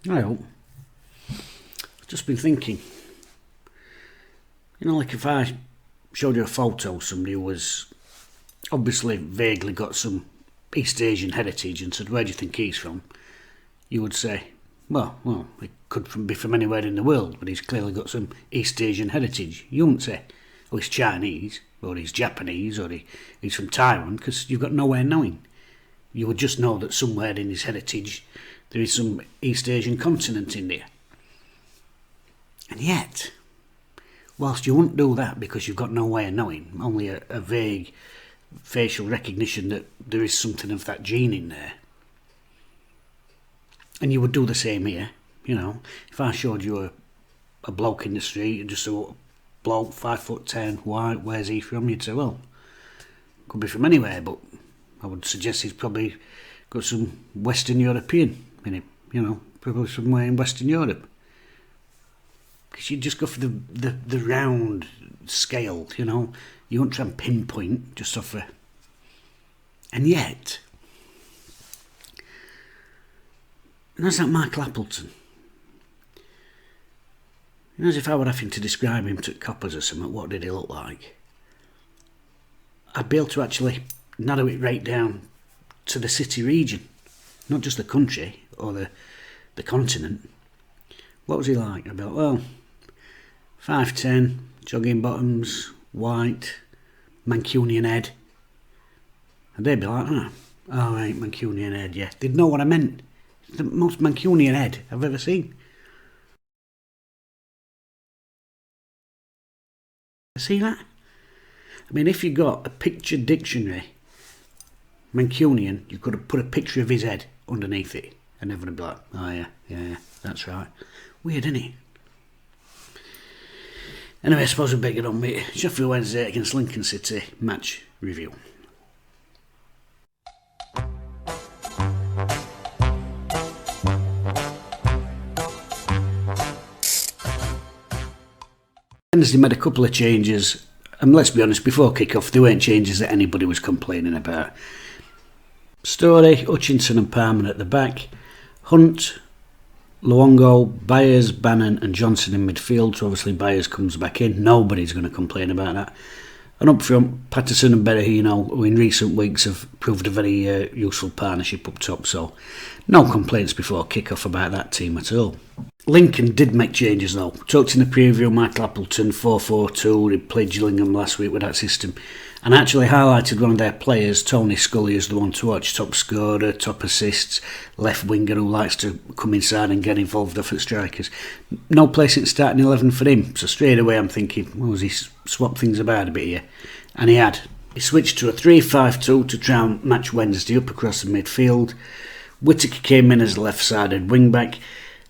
I hope. I've just been thinking, like if I showed you a photo of somebody who was obviously vaguely got some East Asian heritage and said, where do you think he's from? You would say, well, he could be from anywhere in the world, but he's clearly got some East Asian heritage. You wouldn't say, oh, he's Chinese, or he's Japanese, or he's from Taiwan, because you've got nowhere knowing. You would just know that somewhere in his heritage there is some East Asian continent in there. And yet, whilst you wouldn't do that because you've got no way of knowing, only a vague facial recognition that there is something of that gene in there, and you would do the same here, if I showed you a bloke in the street and just a bloke, 5'10", white, where's he from? You'd say, well, could be from anywhere, but I would suggest he's probably got some Western European in him, probably somewhere in Western Europe. Because you just go for the round scale, you won't try and pinpoint just off a... And yet, that's like Michael Appleton. As if I were having to describe him to coppers or something, what did he look like? I'd be able to actually narrow it right down to the city region, not just the country or the continent. What was he like? I'd be like, well, 5'10", jogging bottoms, white, Mancunian head. And they'd be like, oh right, Mancunian head, yeah. They'd know what I meant. It's the most Mancunian head I've ever seen. See that? I mean, if you got a picture dictionary, Mancunian, you could have put a picture of his head underneath it, and everyone would be like, oh yeah, that's right. Weird, isn't it? Anyway, I suppose we better get on with it. Sheffield Wednesday against Lincoln City match review. Wednesday made a couple of changes, and let's be honest, before kick-off they weren't changes that anybody was complaining about. Story, Hutchinson and Palmer at the back, Hunt, Luongo, Byers, Bannon and Johnson in midfield, so obviously Byers comes back in, nobody's going to complain about that. And up front, Patterson and Berahino, who in recent weeks have proved a very useful partnership up top, so no complaints before kick-off about that team at all. Lincoln did make changes though. Talked in the preview, Michael Appleton, 4-4-2, he played Gillingham last week with that system, and actually highlighted one of their players, Tony Scully, as the one to watch, top scorer, top assists, left winger who likes to come inside and get involved off at strikers. No place in starting 11 for him, so straight away I'm thinking, well, has he swapped things about a bit here? And he had. He switched to a 3-5-2 to try and match Wednesday up across the midfield. Whittaker came in as a left-sided wing-back,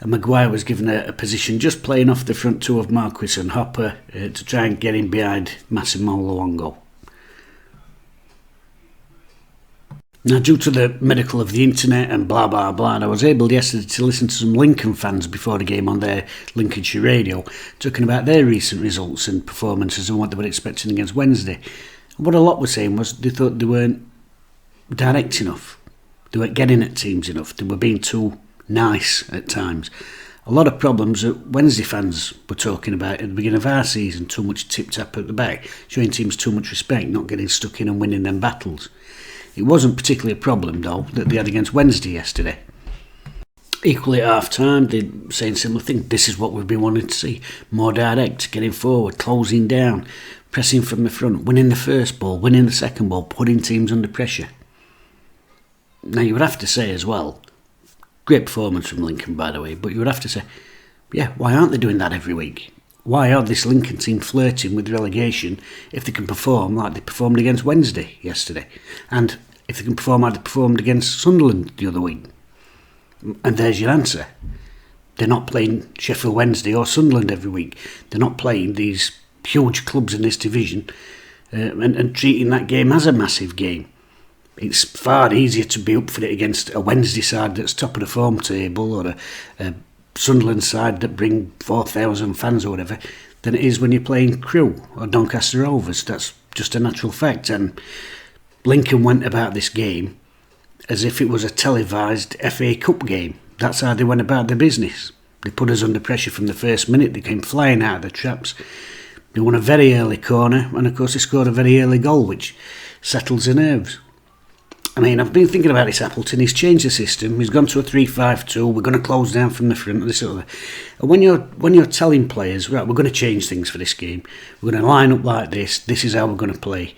and Maguire was given a position just playing off the front two of Marquis and Hopper to try and get him behind Massimo Luongo. Now, due to the miracle of the internet and blah blah blah, I was able yesterday to listen to some Lincoln fans before the game on their Lincolnshire radio, talking about their recent results and performances and what they were expecting against Wednesday. And what a lot were saying was they thought they weren't direct enough, they weren't getting at teams enough, they were being too nice at times. A lot of problems that Wednesday fans were talking about at the beginning of our season, too much tip-tap at the back, showing teams too much respect, not getting stuck in and winning them battles. It wasn't particularly a problem though that they had against Wednesday yesterday. Equally at half-time, they're saying similar thing. This is what we've been wanting to see. More direct, getting forward, closing down, pressing from the front, winning the first ball, winning the second ball, putting teams under pressure. Now you would have to say as well, great performance from Lincoln by the way, but you would have to say, yeah, why aren't they doing that every week? Why are this Lincoln team flirting with relegation if they can perform like they performed against Wednesday yesterday? And if they can perform like they performed against Sunderland the other week? And there's your answer. They're not playing Sheffield Wednesday or Sunderland every week. They're not playing these huge clubs in this division and treating that game as a massive game. It's far easier to be up for it against a Wednesday side that's top of the form table or a Sunderland side that bring 4,000 fans or whatever than it is when you're playing Crewe or Doncaster Rovers. That's just a natural fact. And Lincoln went about this game as if it was a televised FA Cup game. That's how they went about their business. They put us under pressure from the first minute. They came flying out of the traps. They won a very early corner, and of course they scored a very early goal, which settles the nerves. I mean, I've been thinking about this Appleton. He's changed the system. He's gone to a 3-5-2. We're going to close down from the front. This sort of. And when you're telling players, right, we're going to change things for this game. We're going to line up like this. This is how we're going to play.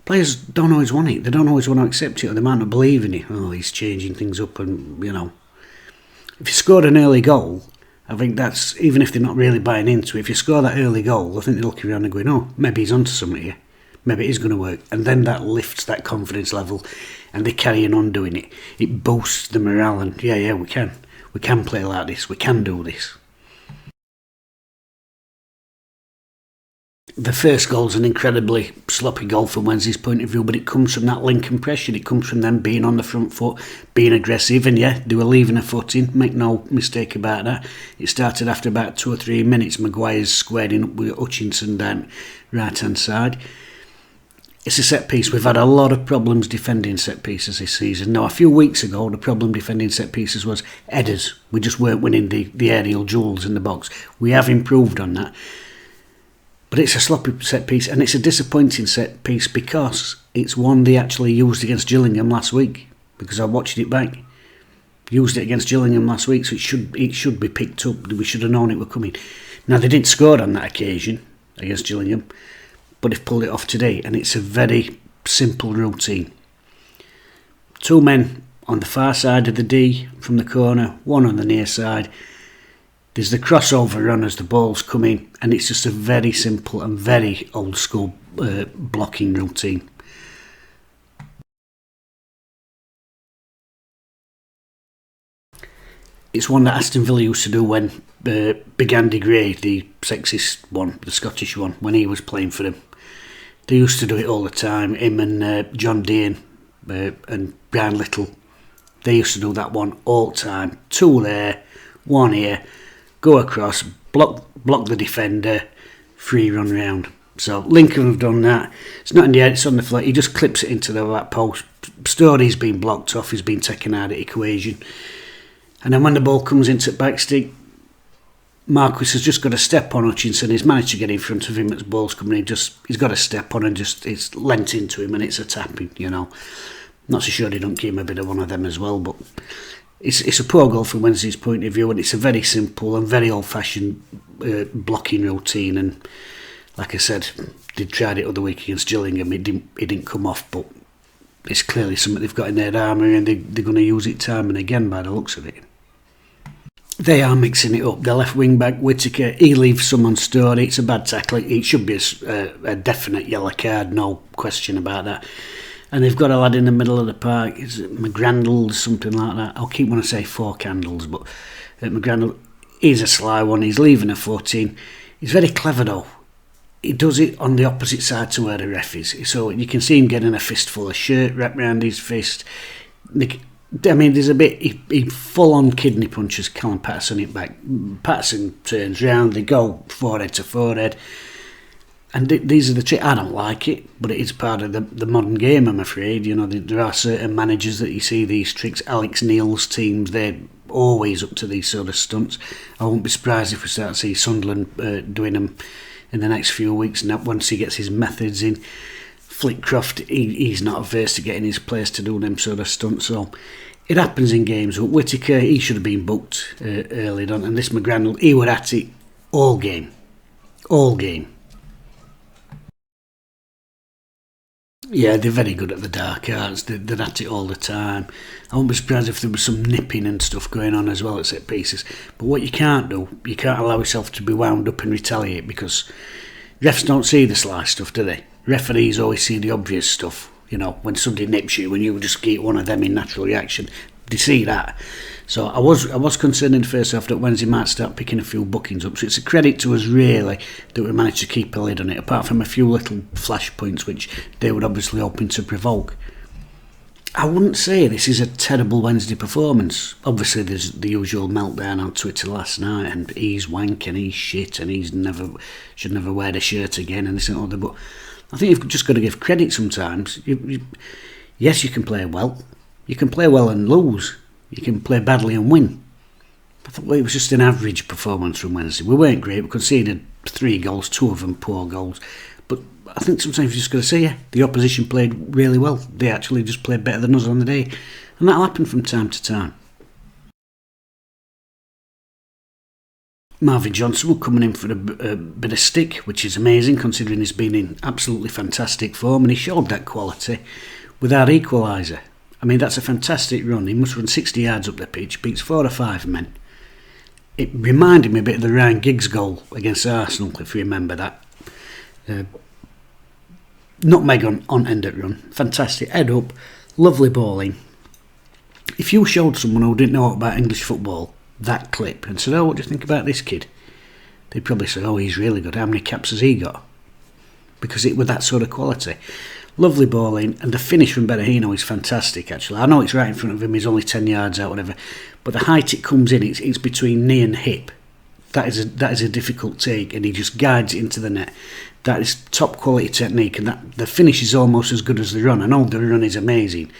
Players don't always want it. They don't always want to accept it, or they might not believe in it. Oh, he's changing things up, and if you scored an early goal, I think that's, even if they're not really buying into it, if you score that early goal, I think they're looking around and going, oh, maybe he's onto something here. Maybe it is going to work. And then that lifts that confidence level, and they're carrying on doing it. It boosts the morale, and yeah, we can. We can play like this. We can do this. The first goal's an incredibly sloppy goal from Wednesday's point of view, but it comes from that link and pressure. It comes from them being on the front foot, being aggressive, and yeah, they were leaving a foot in. Make no mistake about that. It started after about 2 or 3 minutes. Maguire's squaring up with Hutchinson down right-hand side. It's a set piece. We've had a lot of problems defending set pieces this season. Now, a few weeks ago, the problem defending set pieces was headers. We just weren't winning the aerial duels in the box. We have improved on that. But it's a sloppy set piece, and it's a disappointing set piece because it's one they actually used against Gillingham last week, because I watched it back. Used it against Gillingham last week, so it should be picked up. We should have known it were coming. Now, they didn't score on that occasion against Gillingham, but they've pulled it off today, and it's a very simple routine. 2 men on the far side of the D from the corner, 1 on the near side. There's the crossover run as the ball's come in, and it's just a very simple and very old school blocking routine. It's one that Aston Villa used to do when Big Andy Gray, the sexist one, the Scottish one, when he was playing for them. They used to do it all the time. Him and John Dean and Brian Little, they used to do that one all the time. 2 there, 1 here. Go across, block the defender, free run round. So Lincoln have done that. It's not in the air, it's on the flat. He just clips it into the back post. Story's been blocked off, he's been taken out of the equation. And then when the ball comes into the back stick, Marquis has just got a step on Hutchinson. He's managed to get in front of him as the ball's coming in. He's got a step on and it's lent into him, and it's a tapping, Not so sure they don't give him a bit of one of them as well, but it's a poor goal from Wednesday's point of view, and it's a very simple and very old-fashioned blocking routine. And like I said, they tried it other week against Gillingham. It didn't come off, but it's clearly something they've got in their armoury, and they're going to use it time and again by the looks of it. They are mixing it up. The left wing back Whittaker, he leaves some on Story. It's a bad tackle. It should be a definite yellow card, no question about that. And they've got a lad in the middle of the park. Is it McGrandle, something like that? I'll keep wanting to say 4 candles, but McGrandle, he's a sly one. He's leaving a foot in. He's very clever though. He does it on the opposite side to where the ref is. So you can see him getting a fistful of shirt wrapped around his fist. I mean, there's a bit, he full-on kidney punches Callum Patterson it back. Patterson turns round, they go forehead to forehead. And these are the tricks. I don't like it, but it is part of the modern game, I'm afraid. There are certain managers that you see these tricks. Alex Neil's teams, they're always up to these sort of stunts. I won't be surprised if we start to see Sunderland doing them in the next few weeks, and once he gets his methods in. Flitcroft, he's not averse to getting his players to do them sort of stunts, so it happens in games. But Whittaker, he should have been booked early on, and this McGrandle, he were at it all game. Yeah, they're very good at the dark arts. They're at it all the time. I wouldn't be surprised if there was some nipping and stuff going on as well at set pieces. But what you can't do, you can't allow yourself to be wound up and retaliate, because refs don't see the sly stuff, do they? Referees always see the obvious stuff. When somebody nips you and you just get one of them in natural reaction, they see that. So I was concerned in the first half that Wednesday might start picking a few bookings up. So it's a credit to us really that we managed to keep a lid on it, apart from a few little flash points which they were obviously hoping to provoke. I wouldn't say this is a terrible Wednesday performance. Obviously there's the usual meltdown on Twitter last night, and he's wank and he's shit and should never wear the shirt again and this and other, but I think you've just got to give credit sometimes. Yes, you can play well. You can play well and lose. You can play badly and win. I thought, well, it was just an average performance from Wednesday. We weren't great. We conceded 3 goals, 2 of them poor goals. But I think sometimes you just got to say, the opposition played really well. They actually just played better than us on the day. And that'll happen from time to time. Marvin Johnson will coming in for a bit of stick, which is amazing considering he's been in absolutely fantastic form, and he showed that quality with our equaliser. I mean, that's a fantastic run. He must run 60 yards up the pitch, beats 4 or 5 men. It reminded me a bit of the Ryan Giggs goal against Arsenal, if you remember that. Nutmeg on end at run. Fantastic. Head up. Lovely bowling. If you showed someone who didn't know about English football that clip and said, oh, what do you think about this kid? They'd probably say, oh, he's really good. How many caps has he got? Because it was that sort of quality. Lovely bowling, and the finish from Berahino is fantastic, actually. I know it's right in front of him, he's only 10 yards out, whatever, but the height it comes in, it's between knee and hip. That is a difficult take, and he just guides it into the net. That is top quality technique, and the finish is almost as good as the run. I know the run is amazing,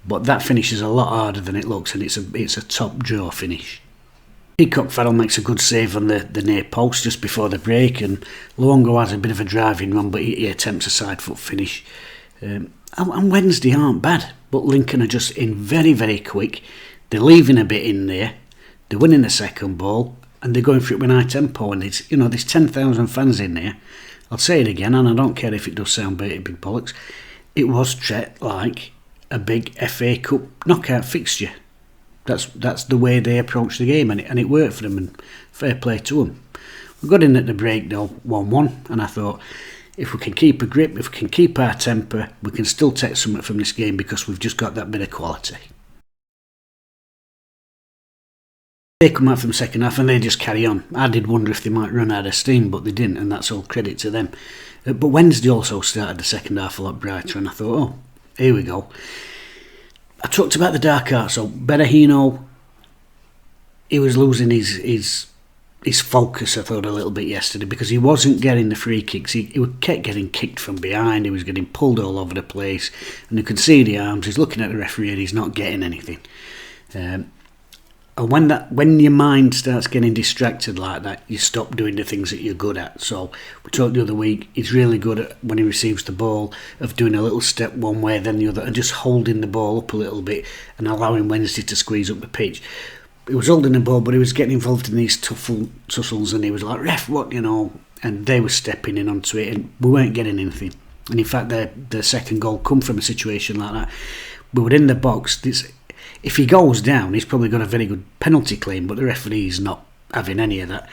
but that finish is a lot harder than it looks, and it's a top draw finish. Peacock Farrell makes a good save on the near post just before the break, and Luongo has a bit of a driving run, but he attempts a side foot finish. And Wednesday aren't bad, but Lincoln are just in very, very quick. They're leaving a bit in there. They're winning the second ball, and they're going for it with high tempo. And there's 10,000 fans in there. I'll say it again, and I don't care if it does sound big bollocks. It was treated like a big FA Cup knockout fixture. That's the way they approached the game, and it worked for them, and fair play to them. We got in at the break though, 1-1, and I thought, if we can keep a grip, if we can keep our temper, we can still take something from this game because we've just got that bit of quality. They come out from the second half and they just carry on. I did wonder if they might run out of steam, but they didn't, and that's all credit to them. But Wednesday also started the second half a lot brighter, and I thought, oh, here we go. I talked about the dark arts, so Berahino, he was losing his focus, I thought, a little bit yesterday, because he wasn't getting the free kicks. He kept getting kicked from behind, he was getting pulled all over the place, and you can see the arms, he's looking at the referee and he's not getting anything. And when your mind starts getting distracted like that, you stop doing the things that you're good at. So we talked the other week, he's really good at, when he receives the ball, of doing a little step one way then the other and just holding the ball up a little bit and allowing Wednesday to squeeze up the pitch. He was holding the ball, but he was getting involved in these tussles, and he was like, ref, what, and they were stepping in onto it, and we weren't getting anything. And in fact, the second goal come from a situation like that. We were in the box. If he goes down, he's probably got a very good penalty claim, but the referee's not having any of that.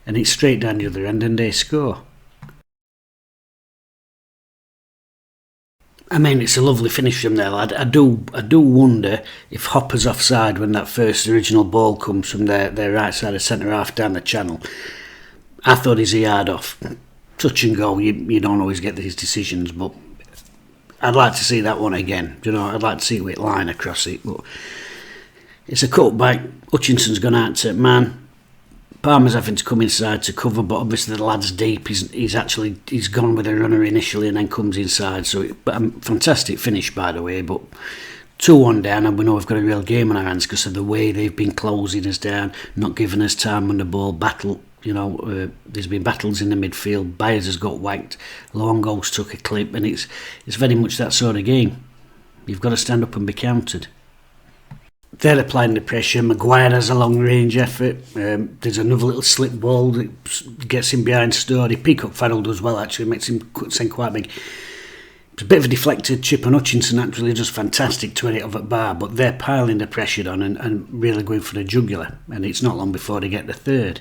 And it's straight down the other end and they score. I mean, it's a lovely finish from there, lad. I do wonder if Hopper's offside when that first original ball comes from their right side of centre half down the channel. I thought he's a yard off. Touch and go, you don't always get these decisions, but I'd like to see that one again. I'd like to see it line across it, but it's a cutback. Hutchinson's gone out to man. Palmer's having to come inside to cover, but obviously the lad's deep. He's gone with a runner initially and then comes inside. Fantastic finish, by the way. But 2-1 down, and we know we've got a real game on our hands because of the way they've been closing us down, not giving us time on the ball. Battle, there's been battles in the midfield. Byers has got whacked. Luongo's took a clip, and it's very much that sort of game. You've got to stand up and be counted. They're applying the pressure. Maguire has a long-range effort. There's another little slip ball that gets him behind Story. Peacock Farrell does well, actually. Makes him send quite big. It's a bit of a deflected chip, and Hutchinson actually does fantastic to hit it off at bar, but they're piling the pressure on and really going for the jugular. And it's not long before they get the third.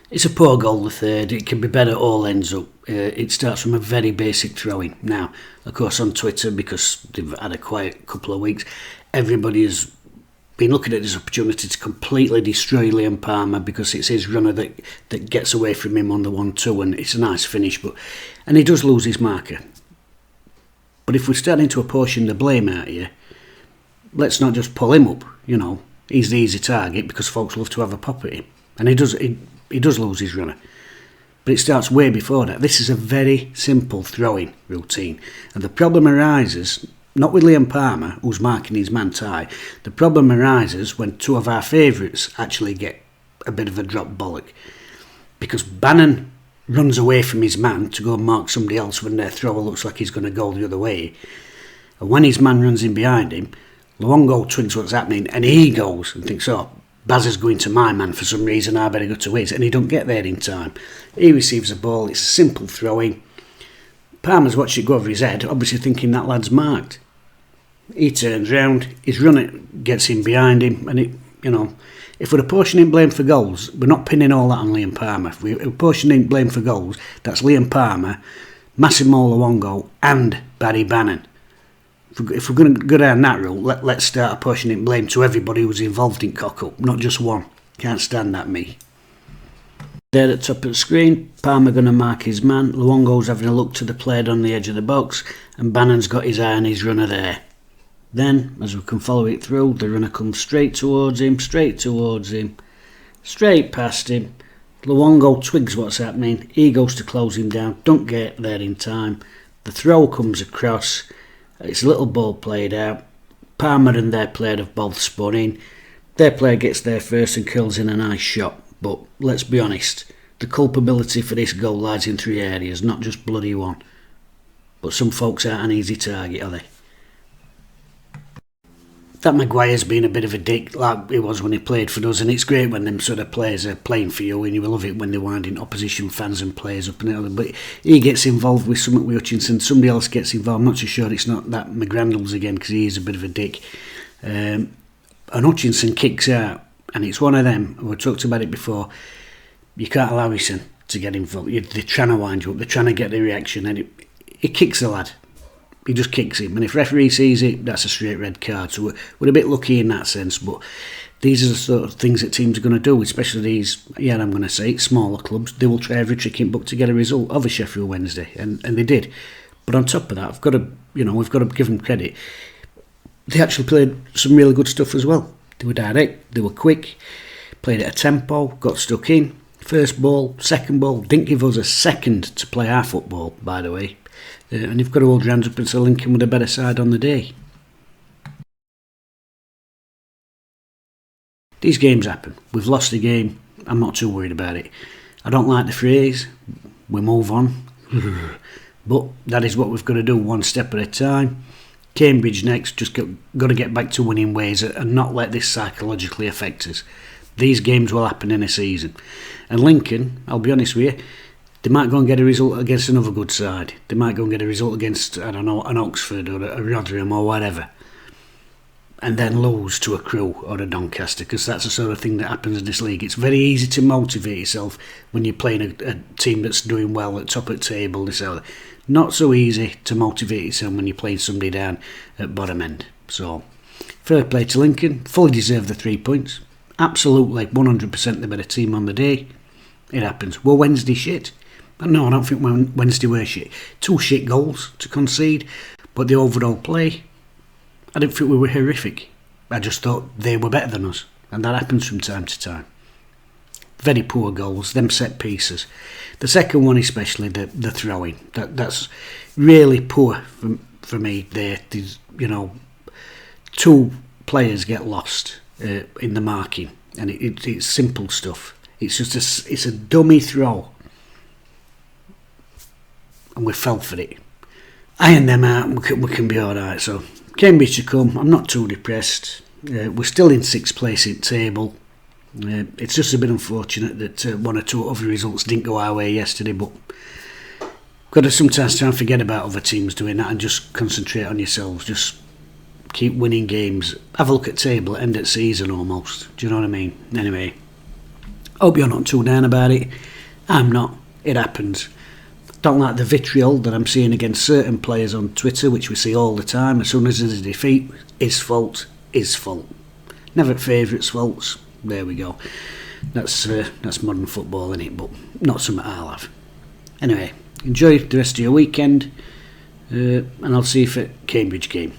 It's a poor goal, the third. It can be better, all ends up. It starts from a very basic throw-in. Now, of course, on Twitter, because they've had a quiet couple of weeks, everybody has been looking at this opportunity to completely destroy Liam Palmer because it's his runner that gets away from him on the 1-2, and it's a nice finish, and he does lose his marker. But if we're starting to apportion the blame out here, let's not just pull him up, He's the easy target because folks love to have a pop at him. And he does lose his runner. But it starts way before that. This is a very simple throwing routine. And the problem arises not with Liam Palmer, who's marking his man Ty. The problem arises when two of our favourites actually get a bit of a drop bollock. Because Bannon runs away from his man to go and mark somebody else when their thrower looks like he's going to go the other way. And when his man runs in behind him, Luongo twigs what's happening and he goes and thinks, oh, Baz is going to my man for some reason, I better go to his. And he don't get there in time. He receives the ball, it's a simple throw-in. Palmer's watched it go over his head, obviously thinking that lad's marked. He turns round, his runner gets in behind him, and if we're apportioning blame for goals, we're not pinning all that on Liam Palmer. If we're apportioning blame for goals, that's Liam Palmer, Massimo Luongo, and Barry Bannon. If we're going to go down that route, let's start apportioning blame to everybody who's involved in cock-up, not just one. Can't stand that, me. There at the top of the screen, Palmer going to mark his man, Luongo's having a look to the player on the edge of the box, and Bannon's got his eye on his runner there. Then, as we can follow it through, the runner comes straight towards him, straight past him. Luongo twigs what's happening, he goes to close him down, don't get there in time. The throw comes across, it's a little ball played out. Palmer and their player have both spun in. Their player gets there first and curls in a nice shot. But let's be honest, the culpability for this goal lies in three areas, not just bloody one. But some folks aren't an easy target, are they? That Maguire's been a bit of a dick like he was when he played for us, and it's great when them sort of players are playing for you, and you will love it when they're winding opposition fans and players up and everything. But he gets involved with something with Hutchinson, somebody else gets involved. I'm not so sure it's not that McGrandles again, because he is a bit of a dick. And Hutchinson kicks out, and it's one of them, we talked about it before, you can't allow Hutchinson to get involved. They're trying to wind you up, they're trying to get the reaction, and he kicks the lad. He just kicks him, and if referee sees it, that's a straight red card. So we're a bit lucky in that sense, but these are the sort of things that teams are going to do, especially these, I'm going to say, smaller clubs. They will try every trick in book to get a result of a Sheffield Wednesday, and they did. But on top of that, we've got to give them credit. They actually played some really good stuff as well. They were direct, they were quick, played at a tempo, got stuck in. First ball, second ball, didn't give us a second to play our football, by the way. And you've got to hold your hands up and say Lincoln with a better side on the day. These games happen. We've lost the game. I'm not too worried about it. I don't like the phrase, we move on. But that is what we've got to do, one step at a time. Cambridge next, just got to get back to winning ways and not let this psychologically affect us. These games will happen in a season. And Lincoln, I'll be honest with you, they might go and get a result against another good side. They might go and get a result against, I don't know, an Oxford or a Rotherham or whatever. And then lose to a Crewe or a Doncaster, because that's the sort of thing that happens in this league. It's very easy to motivate yourself when you're playing a team that's doing well at top of the table. Not so easy to motivate yourself when you're playing somebody down at bottom end. So, fair play to Lincoln. Fully deserve the 3 points. Absolutely 100% the better team on the day. It happens. Well, Wednesday shit. No, I don't think Wednesday were shit. 2 shit goals to concede, but the overall play, I didn't think we were horrific. I just thought they were better than us, and that happens from time to time. Very poor goals, them set pieces. The second one especially, the throwing, that's really poor for me there. Two players get lost in the marking, and it's simple stuff. It's just it's a dummy throw. And we fell for it. Iron them out, we can be alright. So, Cambridge to come, I'm not too depressed. We're still in 6th place in the table. It's just a bit unfortunate that one or two other results didn't go our way yesterday, but got to sometimes try and forget about other teams doing that and just concentrate on yourselves. Just keep winning games. Have a look at the table at end of the season almost. Do you know what I mean? Anyway, hope you're not too down about it. I'm not. It happens. Don't like the vitriol that I'm seeing against certain players on Twitter, which we see all the time. As soon as there's a defeat, his fault. Never favourites' faults. There we go. That's modern football, isn't it? But not something I'll have. Anyway, enjoy the rest of your weekend, and I'll see you for Cambridge game.